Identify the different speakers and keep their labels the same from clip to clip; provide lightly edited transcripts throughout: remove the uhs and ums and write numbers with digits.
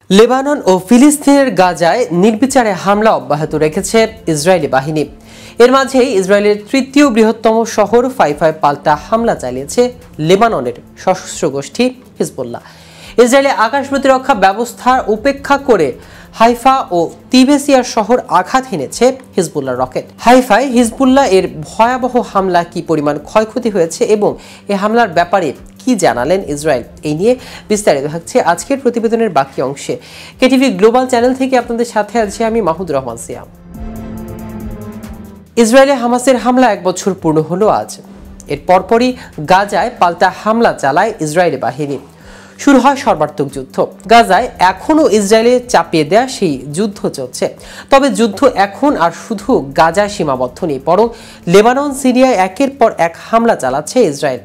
Speaker 1: Lebanon ও ফিলিস্তিনের গাজায় নির্বিচারে হামলা অব্যাহত রেখেছে ইসরায়েলি বাহিনী। এর মাঝেই ইসরায়েলের তৃতীয় বৃহত্তম শহর হাইফায় পাল্টা হামলা চালিয়েছে লেবাননের সশস্ত্র গোষ্ঠী হিজবুল্লাহ। ইসরায়েলি আকাশ প্রতিরক্ষা ব্যবস্থার উপেক্ষা করে হাইফা ও তিবেসিয়ার শহর আঘাত হেনেছে হিজবুল্লাহ রকেট। হাইফায় হিজবুল্লাহ এর ভয়াবহ হামলা কি পরিমাণ ক্ষয়ক্ষতি হয়েছে এবং এই হামলার ব্যাপারে কি জানালেন ইসরায়েল, এই নিয়ে বিস্তারিত থাকছে আজকের প্রতিবেদনের বাকি অংশে। কেটিভি গ্লোবাল চ্যানেল থেকে আপনাদের সাথে আছি আমি মাহমুদ রহমান সিয়াম। ইসরায়েলে হামাসের হামলা 1 বছর পূর্ণ হলো আজ। এর পরপরই গাজায় পাল্টা হামলা চালায় ইসরায়েলি বাহিনী। শুরু হয় সর্বাত্মক যুদ্ধ। গাজায় এখনও ইসরায়েলে চাপিয়ে দেয়া সেই যুদ্ধ চলছে। তবে যুদ্ধ এখন আর শুধু গাজায় সীমাবদ্ধ নেই, বরং লেবানন, সিরিয়ায় একের পর এক হামলা চালাচ্ছে ইসরায়েল।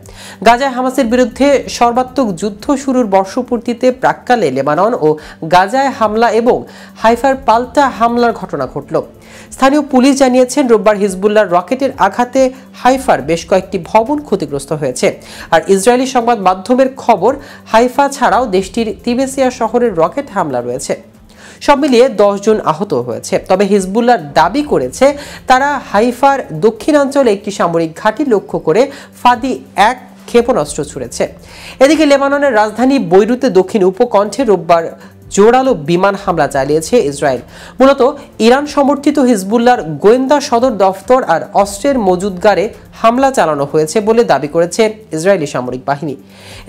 Speaker 1: গাজায় হামাসের বিরুদ্ধে সর্বাত্মক যুদ্ধ শুরুর বর্ষপূর্তিতে প্রাক্কালে লেবানন ও গাজায় হামলা এবং হাইফার পাল্টা হামলার ঘটনা ঘটল। স্থানীয় পুলিশ জানিয়েছেন রোববার হিজবুল্লাহর রকেটের আঘাতে হাইফার বেশ কয়েকটি ভবন ক্ষতিগ্রস্ত হয়েছে। আর ইসরায়েলি সংবাদ মাধ্যমের খবর, হাইফা ছাড়াও দেশটির তিবেসিয়া শহরের রকেট হামলা রয়েছে। সব মিলিয়ে 10 জন আহত হয়েছে। তবে হিজবুল্লাহ দাবি করেছে তারা হাইফার দক্ষিণাঞ্চলে একটি সামরিক ঘাঁটি লক্ষ্য করে ফাঁদি 1 ক্ষেপণাস্ত্র ছুড়েছে। এদিকে লেবাননের রাজধানী বৈরুতে দক্ষিণ উপকণ্ঠে রোববার জোরালো বিমান হামলা চালিয়েছে ইসরায়েল। মূলত ইরান সমর্থিত হিজবুল্লাহর গোয়েন্দা সদর দফতর আর অস্ত্রের মজুদগারে হামলা চালানো হয়েছে বলে দাবি করেছে ইসরায়েলি সামরিক বাহিনী।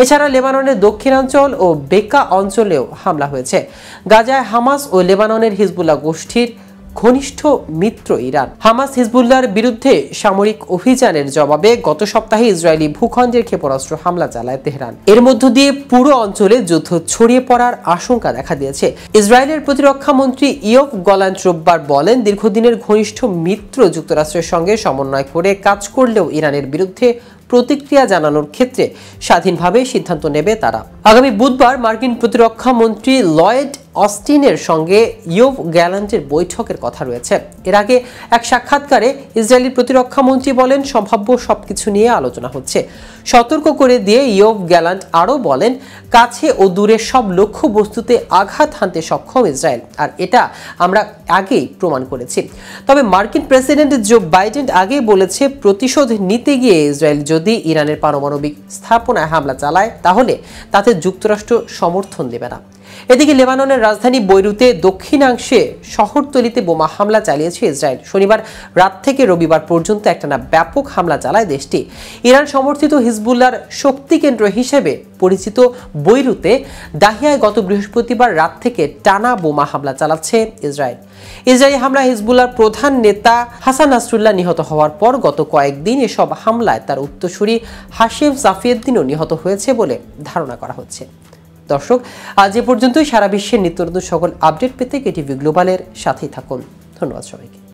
Speaker 1: এছাড়া লেবাননের দক্ষিণাঞ্চল ও বেকা অঞ্চলেও হামলা হয়েছে। গাজায় হামাস ও লেবাননের হিজবুল্লাহ গোষ্ঠীর ঘনিষ্ঠ মিত্র ইরান। হামাস হিজবুল্লাহর বিরুদ্ধে সামরিক অভিযানের জবাবে গত সপ্তাহে ইসরায়েলি ভূখণ্ডের ক্ষেপণাস্ত্র হামলা চালায় তেহরান। এর মধ্য দিয়ে পুরো অঞ্চলে যুদ্ধ ছড়িয়ে পড়ার আশঙ্কা দেখা দিয়েছে। ইসরায়েলের প্রতিরক্ষা মন্ত্রী ইয়োভ গ্যালান্ট রোববার বলেন, দীর্ঘদিনের ঘনিষ্ঠ মিত্র যুক্তরাষ্ট্রের সঙ্গে সমন্বয় করে কাজ করলেও ইরানের বিরুদ্ধে প্রতিক্রিয়া জানানোর ক্ষেত্রে স্বাধীনভাবে সিদ্ধান্ত নেবে তারা। আগামী বুধবার মার্কিন প্রতিরক্ষা মন্ত্রী লয়েড অস্টিনের সঙ্গে ইয়োভ গ্যালান্টের বৈঠকের কথা রয়েছে। এর আগে এক সাক্ষাৎকারে ইসরায়েলি প্রতিরক্ষা মন্ত্রী বলেন, সম্ভাব্য সবকিছু নিয়ে আলোচনা হচ্ছে। সতর্ক করে দিয়ে ইয়োভ গ্যালান্ট আরও বলেন, কাছে ও দূরে সব লক্ষ্য বস্তুতে আঘাত হানতে সক্ষম ইসরায়েল, আর এটা আমরা আগেই প্রমাণ করেছি। তবে মার্কিন প্রেসিডেন্ট জো বাইডেন আগেই বলেছে, প্রতিশোধ নিতে গিয়ে ইসরায়েল যদি ইরানের পারমাণবিক স্থাপনায় হামলা চালায় তাহলে তাতে যুক্তরাষ্ট্র সমর্থন দেবে না। এদিকে লেবাননের রাজধানী বৈরুতে দক্ষিণাংশে শহরতলিতে বোমা হামলা চালিয়েছে ইসরায়েল। শনিবার রাত থেকে রবিবার পর্যন্ত একটানা ব্যাপক হামলা চালায় দেশটি। ইরান সমর্থিত হিজবুল্লাহর শক্তি কেন্দ্র হিসেবে পরিচিত বৈরুতে দাহিয়ায় গত বৃহস্পতিবার রাত থেকে টানা বোমা হামলা চালাচ্ছে ইসরায়েল। ইসরায়েলি হামলায় হিজবুল্লাহর প্রধান নেতা হাসান নাসরুল্লাহ নিহত হওয়ার পর গত কয়েকদিন এসব হামলায় তার উত্তরসূরি হাশেম সাফিউদ্দিনও নিহত হয়েছে বলে ধারণা করা হচ্ছে। দর্শক, আজ এ পর্যন্তই। সারা বিশ্বের নিত্য নতুন সকল আপডেট পেতে কেটিভি গ্লোবালের সাথেই থাকুন। ধন্যবাদ সবাইকে।